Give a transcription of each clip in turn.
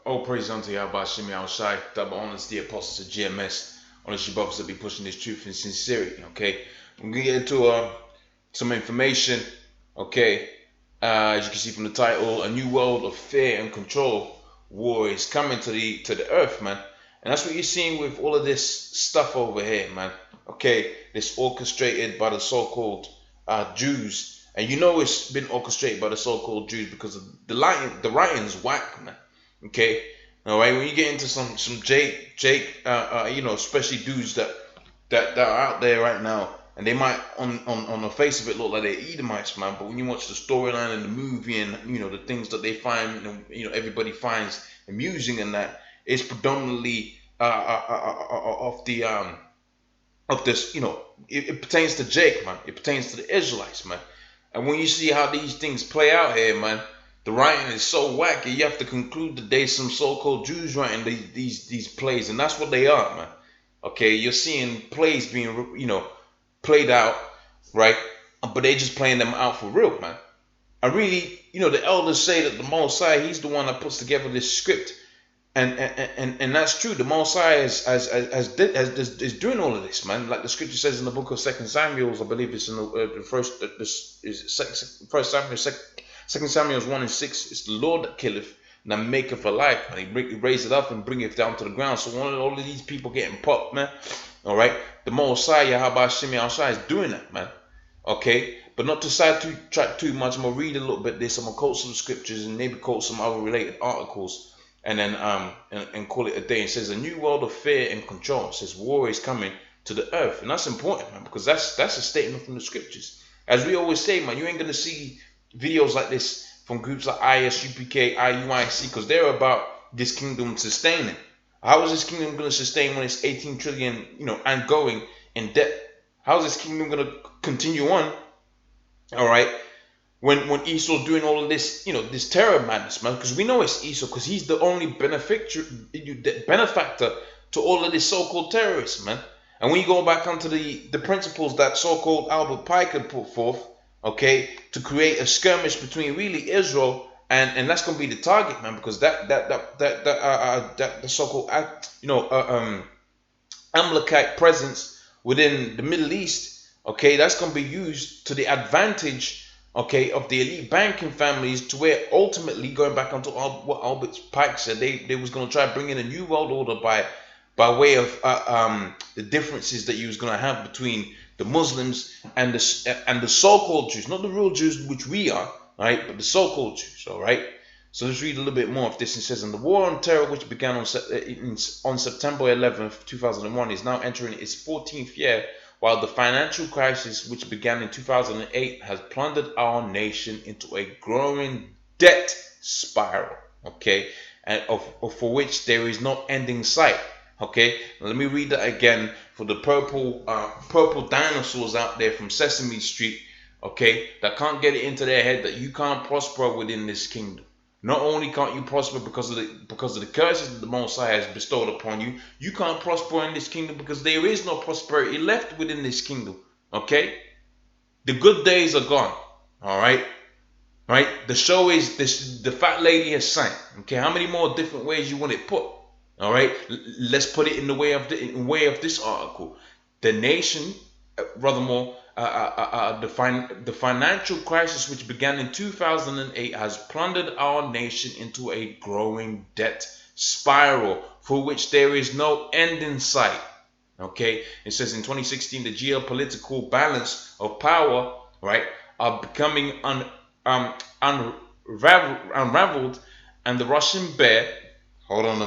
All praise unto Yahweh Shemi Al Shai, double honors the apostles of GMS, honors you brothers that be pushing this truth and sincerity. Okay, we're gonna get into some information. Okay, as you can see from the title, a new world of fear and control war is coming to the earth, man. And that's what you're seeing with all of this stuff over here, man. Okay, this orchestrated by the so-called Jews, and you know it's been orchestrated by the so-called Jews because of the writing's whack, man. Okay, all right. When you get into some Jake, especially dudes that are out there right now, and they might on the face of it look like they're Edomites, man. But when you watch the storyline and the movie, and the things that they find, everybody finds amusing, and that it's predominantly of this, it pertains to Jake, man. It pertains to the Israelites, man. And when you see how these things play out here, man, the writing is so wacky. You have to conclude that there's some so-called Jews writing these plays, and that's what they are, man. Okay, you're seeing plays being, played out, right? But they're just playing them out for real, man. I really, the elders say that the Most High, he's the one that puts together this script, and that's true. The Most High is doing all of this, man. Like the scripture says in the book of Second Samuel, I believe it's in the First Samuel, Second Samuel 1:6. It's the Lord that killeth and that maketh alive, and he raise it up and bring it down to the ground. So all of these people getting popped, man. All right, the Most High, Yahweh Shemi Al Shai, is doing that, man. Okay, but not to sidetrack too much. I'm gonna read a little bit of this. I'm gonna quote some scriptures and maybe quote some other related articles, and then and call it a day. It says a new world of fear and control. It says war is coming to the earth, and that's important, man, because that's a statement from the scriptures. As we always say, man, you ain't gonna see videos like this from groups like ISUPK, IUIC, because they're about this kingdom sustaining. How is this kingdom going to sustain when it's 18 trillion, and going in debt? How is this kingdom going to continue on? All right, when Esau's doing all of this, this terror madness, man, because we know it's Esau, because he's the only benefactor to all of this so-called terrorists, man. And when you go back onto the principles that so-called Albert Pike had put forth, okay, to create a skirmish between really Israel and that's gonna be the target, man, because that the so-called Amalekite presence within the Middle East, okay, that's gonna be used to the advantage, okay, of the elite banking families, to where ultimately, going back onto what Albert Pike said, they was gonna try to bring in a new world order by way of the differences that you was gonna have between the Muslims and the so-called Jews, not the real Jews, which we are, right? But the so-called Jews, all right? So let's read a little bit more of this. It says, and the war on terror, which began on September 11th, 2001, is now entering its 14th year, while the financial crisis, which began in 2008, has plundered our nation into a growing debt spiral, okay? And for which there is no ending sight. Okay, let me read that again for the purple dinosaurs out there from Sesame Street, okay, that can't get it into their head that you can't prosper within this kingdom. Not only can't you prosper because of the curses that the Most High has bestowed upon you, you can't prosper in this kingdom because there is no prosperity left within this kingdom. Okay, the good days are gone. All right. Right. The show is this. The fat lady has sang. Okay. How many more different ways you want it put? All right, let's put it in the way of this article. The nation, the financial crisis, which began in 2008, has plundered our nation into a growing debt spiral for which there is no end in sight. Okay, it says in 2016 the geopolitical balance of power, right, are becoming unraveled, and the Russian bear. Hold on a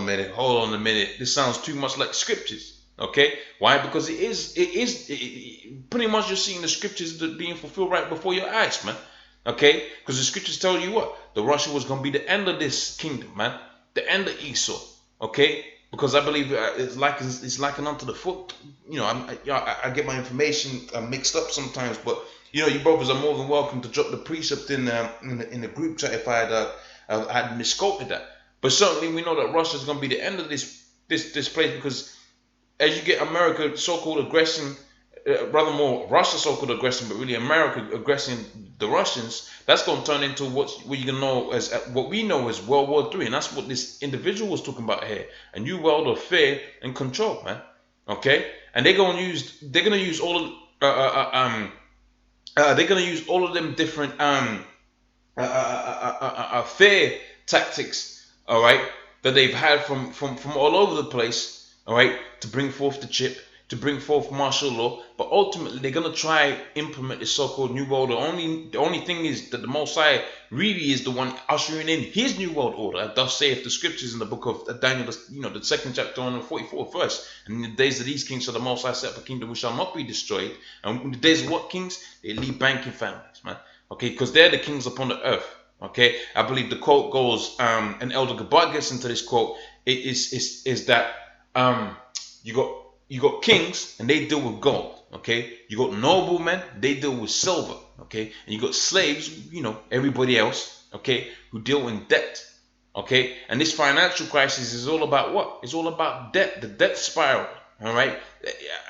minute. This sounds too much like scriptures. Okay, why? Because it is pretty much you're seeing the scriptures that being fulfilled right before your eyes, man. Okay, because the scriptures tell you what the Russia was going to be the end of this kingdom, man, the end of Esau. Okay, because I believe it's likened unto the foot. I get my information mixed up sometimes, but you brothers are more than welcome to drop the precept in the group chat if I had misquoted that. But certainly we know that Russia is going to be the end of this place, because as you get America so-called aggression rather more Russia so-called aggression, but really America aggressing the Russians, that's going to turn into what you can know as what we know as World War III, and that's what this individual was talking about here: a new world of fear and control, man. Okay, and they're gonna use all of they're gonna use all of them different fear tactics, all right, that they've had from all over the place, all right, to bring forth the chip, to bring forth martial law. But ultimately, they're gonna try implement this so-called new world order. The only thing is that the Most High really is the one ushering in His new world order. Thus saith the scriptures in the book of Daniel, the second chapter on the 44th verse. And in the days of these kings shall the Most High set up a kingdom which shall not be destroyed. And in the days of what kings? They lead banking families, man. Okay, because they're the kings upon the earth. Okay, I believe the quote goes, and Elder Gabbard gets into this quote. It is that you got kings and they deal with gold. Okay, you got noblemen, they deal with silver. Okay, and you got slaves, everybody else. Okay, who deal in debt. Okay, and this financial crisis is all about what? It's all about debt, the debt spiral. All right,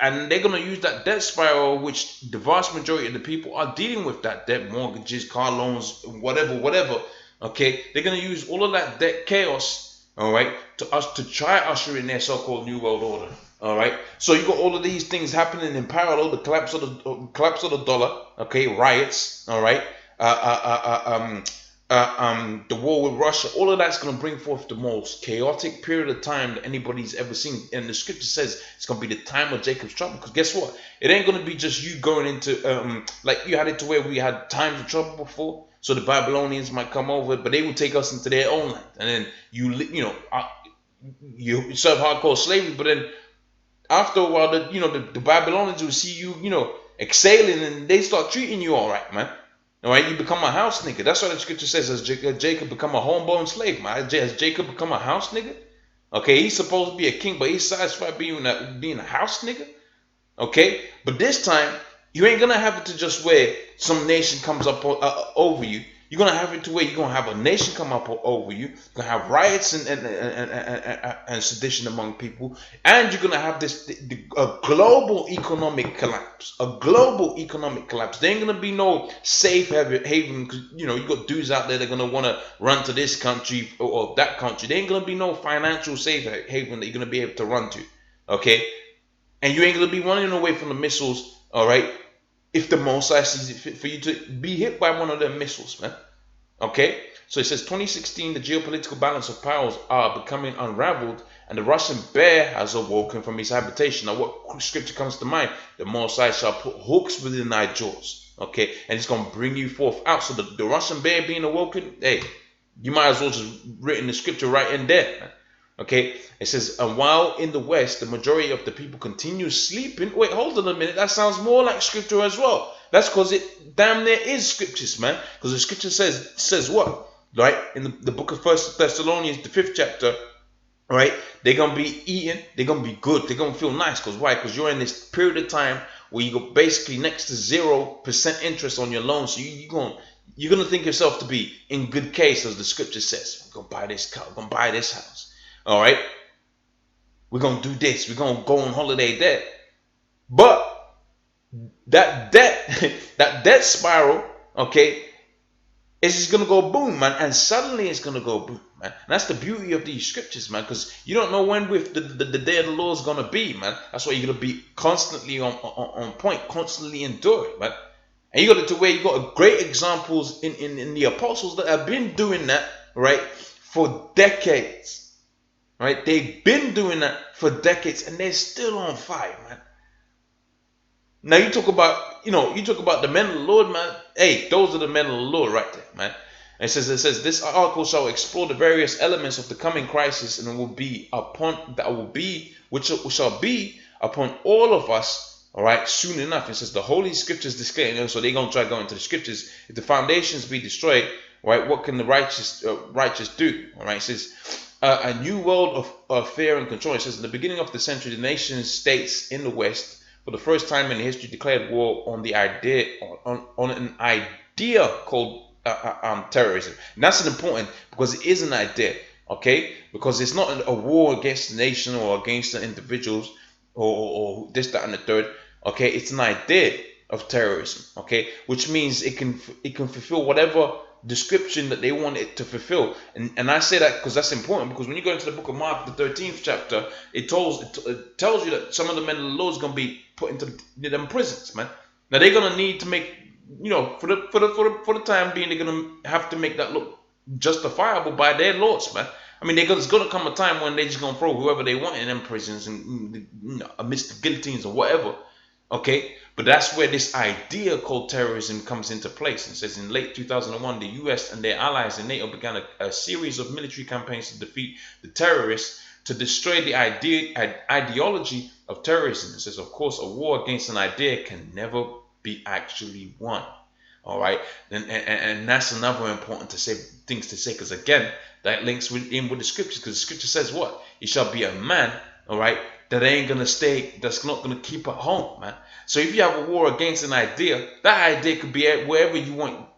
and they're gonna use that debt spiral, which the vast majority of the people are dealing with that debt, mortgages, car loans, whatever. Okay, they're gonna use all of that debt chaos, all right, to try usher in their so-called new world order. All right, so you got all of these things happening in parallel: the collapse of the dollar, okay, riots, all right, the war with Russia. All of that's going to bring forth the most chaotic period of time that anybody's ever seen. And the scripture says it's going to be the time of Jacob's trouble. Because guess what? It ain't going to be just you going into, like you had it to where we had times of trouble before. So the Babylonians might come over, but they will take us into their own land. And then you serve hardcore slavery. But then after a while, the Babylonians will see you, exhaling, and they start treating you all right, man. All right, you become a house nigga. That's what the scripture says. As Jacob become a homeborn slave, man. Has Jacob become a house nigga? Okay, he's supposed to be a king, but he's satisfied being a house nigga. Okay, but this time you ain't gonna have it to just where some nation comes up over you. You're gonna have it to where you're gonna have a nation come up over you. You're gonna have riots and sedition among people, and you're gonna have a global economic collapse. A global economic collapse. There ain't gonna be no safe haven. You got dudes out there that are gonna want to run to this country or that country. There ain't gonna be no financial safe haven that you're gonna be able to run to. Okay, and you ain't gonna be running away from the missiles. All right. If the Most High sees it fit for you to be hit by one of them missiles, man. Okay? So it says 2016, the geopolitical balance of powers are becoming unraveled, and the Russian bear has awoken from his habitation. Now, what scripture comes to mind? The Most High shall put hooks within thy jaws. Okay? And it's going to bring you forth out. So the Russian bear being awoken, hey, you might as well just written the scripture right in there, man. Okay, it says, and while in the West, the majority of the people continue sleeping. Wait, hold on a minute. That sounds more like scripture as well. That's because it damn near is scriptures, man. Because the scripture says what? Right? In the book of 1 Thessalonians, the 5th chapter, right? They're going to be eating. They're going to be good. They're going to feel nice. Because why? Because you're in this period of time where you go basically next to 0% interest on your loan. So you're going to think yourself to be in good case, as the scripture says. I'm going to buy this car. I'm going to buy this house. All right, we're going to do this. We're going to go on holiday there. But that debt spiral, okay, is just going to go boom, man. And suddenly it's going to go boom, man. And that's the beauty of these scriptures, man, because you don't know when with the day of the Lord is going to be, man. That's why you're going to be constantly on point, constantly enduring, man. And you got it to where you got great examples in the apostles that have been doing that, right, for decades. Right? They've been doing that for decades and they're still on fire, man. Now you talk about the men of the Lord, man. Hey, those are the men of the Lord right there, man. And it says this article shall explore the various elements of the coming crisis, and which shall be upon all of us, all right, soon enough. It says the Holy Scriptures disclaim, so they're gonna try to go into the scriptures. If the foundations be destroyed, right, what can the righteous do? All right, it says a new world of fear and control. It says in the beginning of the century, the nation states in the West, for the first time in history, declared war on an idea called terrorism. And that's important because it is an idea, okay? Because it's not a war against the nation or against the individuals or this, that, and the third. Okay, it's an idea of terrorism. Okay, which means it can fulfill whatever description that they want it to fulfill. And I say that because that's important, because when you go into the book of Mark, the 13th chapter, it tells you that some of the men of the Lord is going to be put into them prisons, man. Now they're going to need to make, for the time being, they're going to have to make that look justifiable by their lords, man. I mean, there's going to come a time when they're just going to throw whoever they want in them prisons and amidst the guillotines or whatever. Okay, but that's where this idea called terrorism comes into place. It says in late 2001, the US and their allies in NATO began a series of military campaigns to defeat the terrorists, to destroy the ideology of terrorism. It says, of course, a war against an idea can never be actually won. All right, and that's another important things to say, because again, that links in with the scriptures, because the scripture says what? He shall be a man, all right, that ain't gonna stay, that's not gonna keep at home, man. So if you have a war against an idea, that idea could be wherever you want,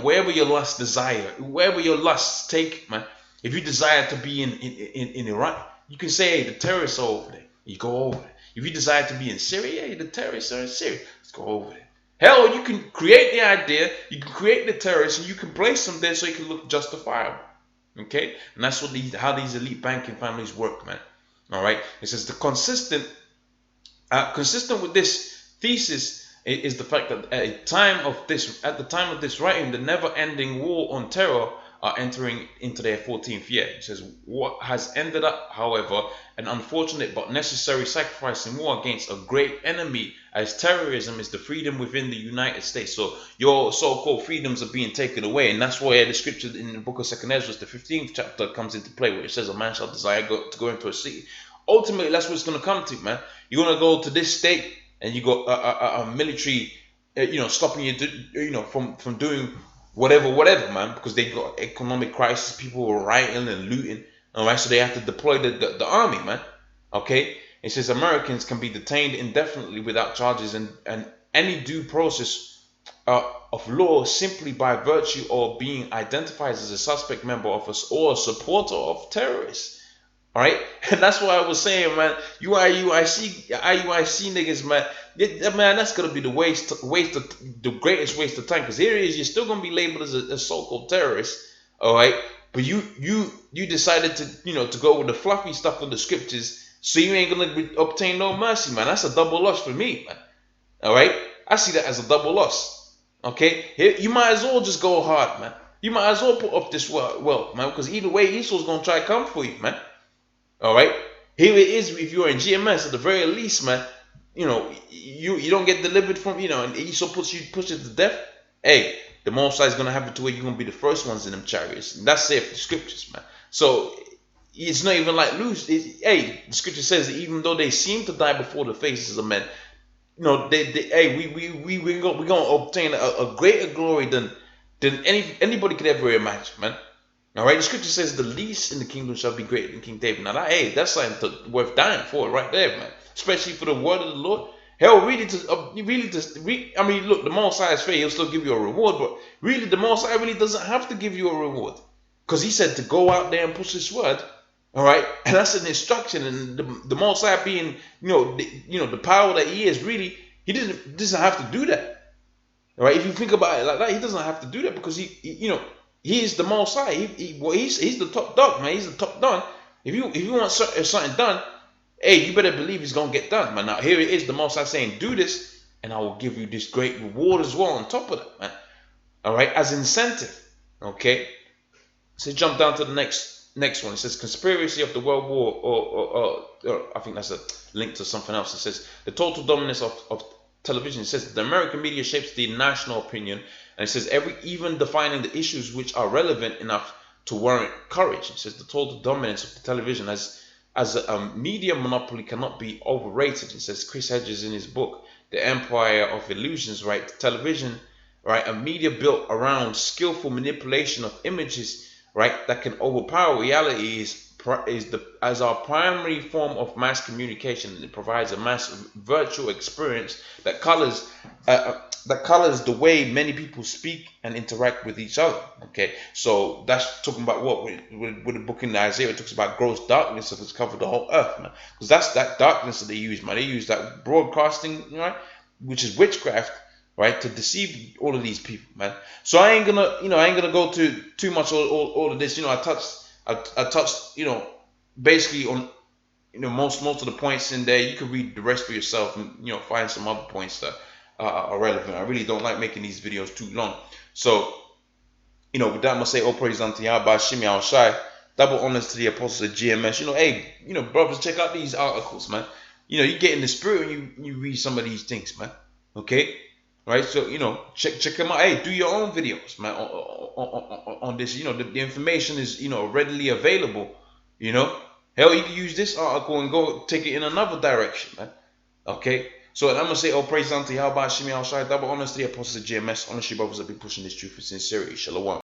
wherever your lust desire, wherever your lusts take, man. If you desire to be in Iran, you can say, hey, the terrorists are over there. You go over there. If you desire to be in Syria, hey, the terrorists are in Syria. Let's go over there. Hell, you can create the idea, you can create the terrorists, and you can place them there so it can look justifiable. Okay, and that's how these elite banking families work, man. All right, it says the consistent with this thesis is the fact that at the time of this writing, the never-ending war on terror are entering into their 14th year. It says what has ended up, however, an unfortunate but necessary sacrifice in war against a great enemy, as terrorism is the freedom within the United States. So your so-called freedoms are being taken away, and that's where the scripture in the book of 2 Ezra, the 15th chapter, comes into play, where it says a man shall desire to go into a city. Ultimately, that's what it's going to come to, man. You're going to go to this state, and you got a military, stopping you, from doing whatever, man, because they got economic crisis, people were rioting and looting, all right, so they have to deploy the army, man. Okay, it says Americans can be detained indefinitely without charges and any due process of law simply by virtue of being identified as a suspect member of us or a supporter of terrorists. All right, and that's why I was saying, man, IUIC niggas, man, that's gonna be the greatest waste of time, because here it is, you're still gonna be labeled as a so-called terrorist, all right, but you decided to go with the fluffy stuff of the scriptures, so you ain't gonna obtain no mercy, man. That's a double loss for me, man. All right, I see that as a double loss. Okay, here you might as well just go hard, man. You might as well put up this wealth, man, because either way, Esau's gonna try to come for you, man. All right, here it is. If you're in GMS, at the very least, man, you don't get delivered from, and Esau pushes you to death. Hey, the Most High is gonna have it to where you're gonna be the first ones in them chariots, and that's it for the scriptures, man. So it's not even like loose. Hey, the scripture says that even though they seem to die before the faces of men, we're gonna obtain a greater glory than anybody could ever imagine, man. All right, the scripture says the least in the kingdom shall be greater than King David. Now, that's something worth dying for, right there, man. Especially for the word of the Lord. Hell, I mean, look, the Most High is fair; He'll still give you a reward. But really, the Most High really doesn't have to give you a reward, because He said to go out there and push His word. All right, and that's an instruction. And the Most High being, the power that He is, really, He doesn't have to do that. All right, if you think about it like that, He doesn't have to do that, because He is the Most High. He's the top dog, man. He's the top dog. If you want something done, hey, you better believe it's gonna get done, man. Now here it is, the Most High saying, do this, and I will give you this great reward as well on top of that, man. All right, as incentive. Okay. So jump down to the next one. It says conspiracy of the World War, or I think that's a link to something else. It says the total dominance of television. It says the American media shapes the national opinion. And it says even defining the issues which are relevant enough to warrant courage. It says the total dominance of the television as a media monopoly cannot be overrated. It says Chris Hedges in his book, The Empire of Illusions, right? Television, right? A media built around skillful manipulation of images, right? That can overpower reality as our primary form of mass communication. It provides a mass virtual experience that colors the way many people speak and interact with each other. Okay, so that's talking about what with the book in Isaiah, it talks about gross darkness that has covered the whole earth, man. Because that's that darkness that they use, man. They use that broadcasting, right? which is witchcraft, right, to deceive all of these people, man. So I ain't gonna go to too much all of this. I touched basically on most of the points in there. You can read the rest for yourself and find some other points that are relevant. I really don't like making these videos too long. So with that, I'm gonna say, all praise unto Yahweh, Shimi Al Shai, double honors to the apostles of GMS. Hey, brothers, check out these articles, man. You get in the spirit when you read some of these things, man. Okay, right? So check them out. Hey, do your own videos, man, on this. The information is readily available. Hell, you can use this article and go take it in another direction, man. Okay. So I'm gonna say, all praise unto Yahweh, Shimi Al Shai, double honors to the apostles of GMS. Honestly, brothers, that be pushing this truth with sincerity. Shalom.